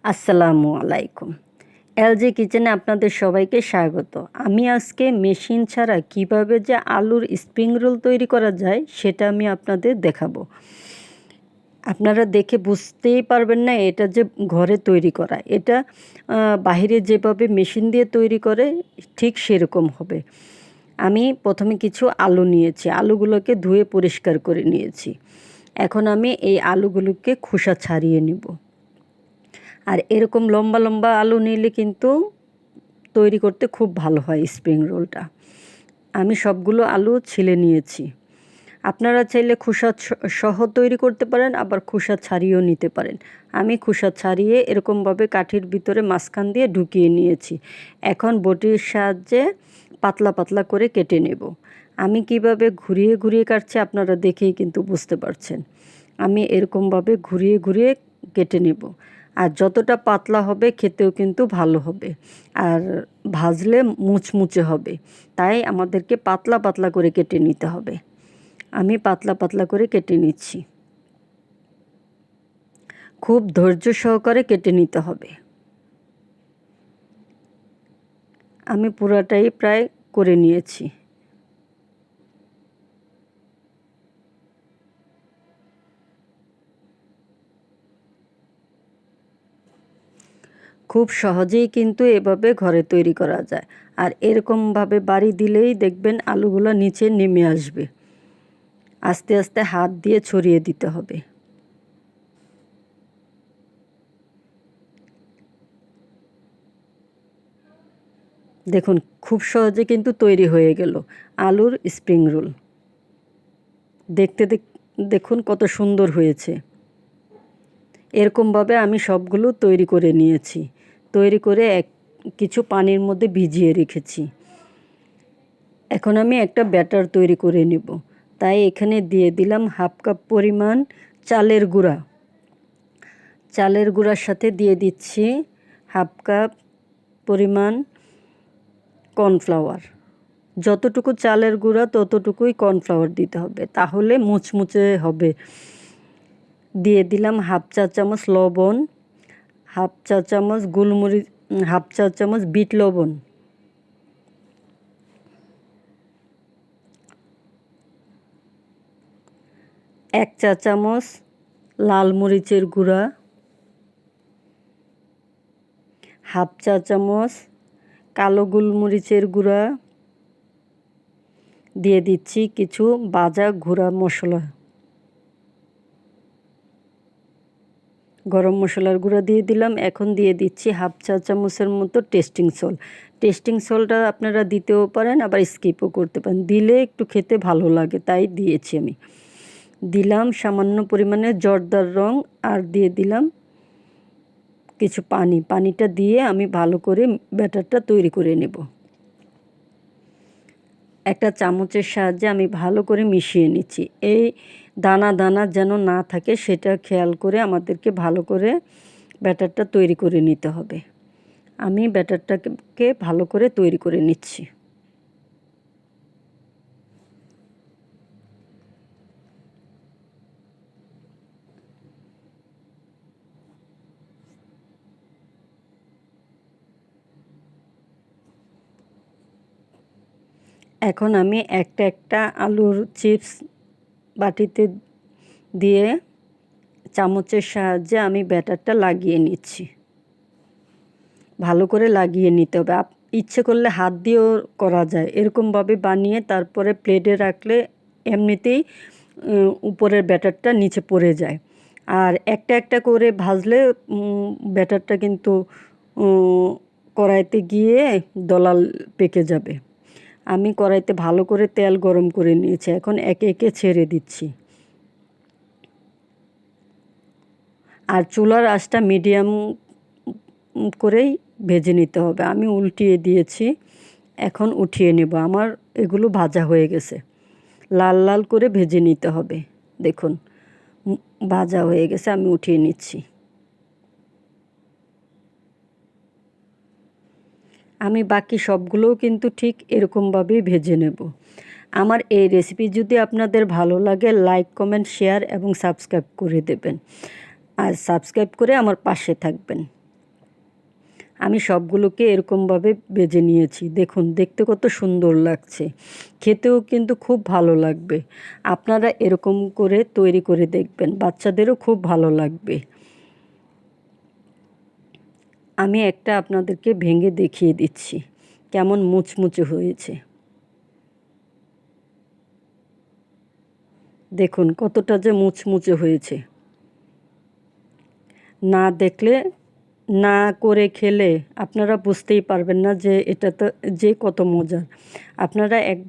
আসসালামু আলাইকুম। এলজি কিচেনে আপনাদের সবাইকে স্বাগত। আমি আজকে মেশিন ছাড়া কিভাবে যে আলুর স্প্রিং রোল তৈরি করা যায় সেটা আমি আপনাদের দেখাবো। আপনারা দেখে বুঝতেই পারবেন না এটা যে ঘরে তৈরি করা। এটা বাহিরে যেভাবে মেশিন দিয়ে তৈরি করে ঠিক সেরকম হবে। আমি প্রথমে কিছু আলু নিয়েছি। আলুগুলোকে ধুয়ে পরিষ্কার করে নিয়েছি। এখন আমি এই আলুগুলোকে খোসা ছাড়িয়ে নেব। আর এরকম লম্বা লম্বা আলু নিলে কিন্তু তৈরি করতে খুব ভালো হয় স্প্রিং রোলটা। আমি সবগুলো আলু ছিলে নিয়েছি। আপনারা চাইলে খোসা সহ তৈরি করতে পারেন, আবার খোসা ছাড়িয়েও নিতে পারেন। আমি খোসা ছাড়িয়ে এরকমভাবে কাঠির ভিতরে মাঝখান দিয়ে ঢুকিয়ে নিয়েছি। এখন বটির সাহায্যে পাতলা পাতলা করে কেটে নেব। আমি কিভাবে ঘুরিয়ে ঘুরিয়ে কাটছি আপনারা দেখেই কিন্তু বুঝতে পারছেন। আমি এরকমভাবে ঘুরিয়ে ঘুরিয়ে কেটে নেব। আর যতটা পাতলা হবে খেতেও কিন্তু ভালো হবে, আর ভাজলে মুচমুচে হবে। তাই আমাদেরকে পাতলা পাতলা করে কেটে নিতে হবে। আমি পাতলা পাতলা করে কেটে নিচ্ছি। খুব ধৈর্য সহকারে কেটে নিতে হবে। আমি পুরাটাই প্রায় করে নিয়েছি। খুব সহজেই কিন্তু এভাবে ঘরে তৈরি করা যায়। আর এরকমভাবে বাড়ি দিলেই দেখবেন আলুগুলো নিচে নেমে আসবে। আস্তে আস্তে হাত দিয়ে ছড়িয়ে দিতে হবে। দেখুন খুব সহজে কিন্তু তৈরি হয়ে গেল আলুর স্প্রিং রোল। দেখতে দেখুন কত সুন্দর হয়েছে। এরকমভাবে আমি সবগুলো তৈরি করে নিয়েছি। তৈরি করে কিছু পানির মধ্যে ভিজিয়ে রেখেছি। এখন আমি একটা ব্যাটার তৈরি করে নেব। তাই এখানে দিয়ে দিলাম হাফ কাপ পরিমাণ চালের গুঁড়া। চালের গুঁড়ার সাথে দিয়ে দিচ্ছি হাফ কাপ পরিমাণ কর্নফ্লাওয়ার। যতটুকু চালের গুঁড়া ততটুকুই কর্নফ্লাওয়ার দিতে হবে, তাহলে মুচমুচে হবে। দিয়ে দিলাম হাফ চা চামচ লবণ, হাফ চা চামচ গোলমরিচ, হাফ চা চামচ বিট লবণ, এক চা চামচ লাল মরিচের গুঁড়া, হাফ চা চামচ কালো গোলমরিচের গুঁড়া, দিয়ে দিচ্ছি কিছু ভাজা গুঁড়া মশলা, গরম মশলার গুঁড়া দিয়ে দিলাম। এখন দিয়ে দিচ্ছি হাফ চা চামচের মতো টেস্টিং সল্ট। টেস্টিং সল্টটা আপনারা দিতেও পারেন, আবার স্কিপও করতে পারেন। দিলে একটু খেতে ভালো লাগে তাই দিয়েছি আমি। দিলাম সামান্য পরিমাণে জর্দার রং, আর দিয়ে দিলাম কিছু পানি। পানিটা দিয়ে আমি ভালো করে ব্যাটারটা তৈরি করে নেব। একটা চামচের সাহায্যে আমি ভালো করে মিশিয়ে নিচ্ছি। এই দানা দানা যেন না থাকে সেটা খেয়াল করে আমাদেরকে ভালো করে ব্যাটারটা তৈরি করে নিতে হবে। আমি ব্যাটারটাকে ভালো করে তৈরি করে নিচ্ছি। এখন আমি একটা একটা আলুর চিপস বাটিতে দিয়ে চামচের সাহায্যে আমি ব্যাটারটা লাগিয়ে নিচ্ছি। ভালো করে লাগিয়ে নিতে হবে। ইচ্ছে করলে হাত দিয়েও করা যায়। এরকমভাবে বানিয়ে তারপরে প্লেটে রাখলে এমনিতেই উপরের ব্যাটারটা নিচে পড়ে যায়। আর একটা একটা করে ভাজলে ব্যাটারটা কিন্তু কড়াইতে গিয়ে দলাল পেকে যাবে। আমি কড়াইতে ভালো করে তেল গরম করে নিয়েছি। এখন একে একে ছেড়ে দিচ্ছি। আর চুলার আঁচটা মিডিয়াম করেই ভেজে নিতে হবে। আমি উল্টিয়ে দিয়েছি। এখন উঠিয়ে নেব। আমার এগুলো ভাজা হয়ে গেছে। লাল লাল করে ভেজে নিতে হবে। দেখুন ভাজা হয়ে গেছে, আমি উঠিয়ে নিচ্ছি। আমি বাকি সবগুলোও কিন্তু ঠিক এরকমভাবেই ভেজে নেব। আমার এই রেসিপি যদি আপনাদের ভালো লাগে, লাইক কমেন্ট শেয়ার এবং সাবস্ক্রাইব করে দেবেন। আর সাবস্ক্রাইব করে আমার পাশে থাকবেন। আমি সবগুলোকে এরকমভাবে ভেজে নিয়েছি। দেখুন দেখতে কত সুন্দর লাগছে, খেতেও কিন্তু খুব ভালো লাগবে। আপনারা এরকম করে তৈরি করে দেখবেন, বাচ্চাদেরও খুব ভালো লাগবে। আমি একটা আপনাদেরকে ভেঙে দেখিয়ে দিচ্ছি কেমন মুচমুচে হয়েছে। দেখুন কতটা যে মুচমুচে হয়েছে, না দেখলে, না করে খেলে আপনারা বুঝতেই পারবেন না যে এটা তো যে কত মজার। আপনারা একবার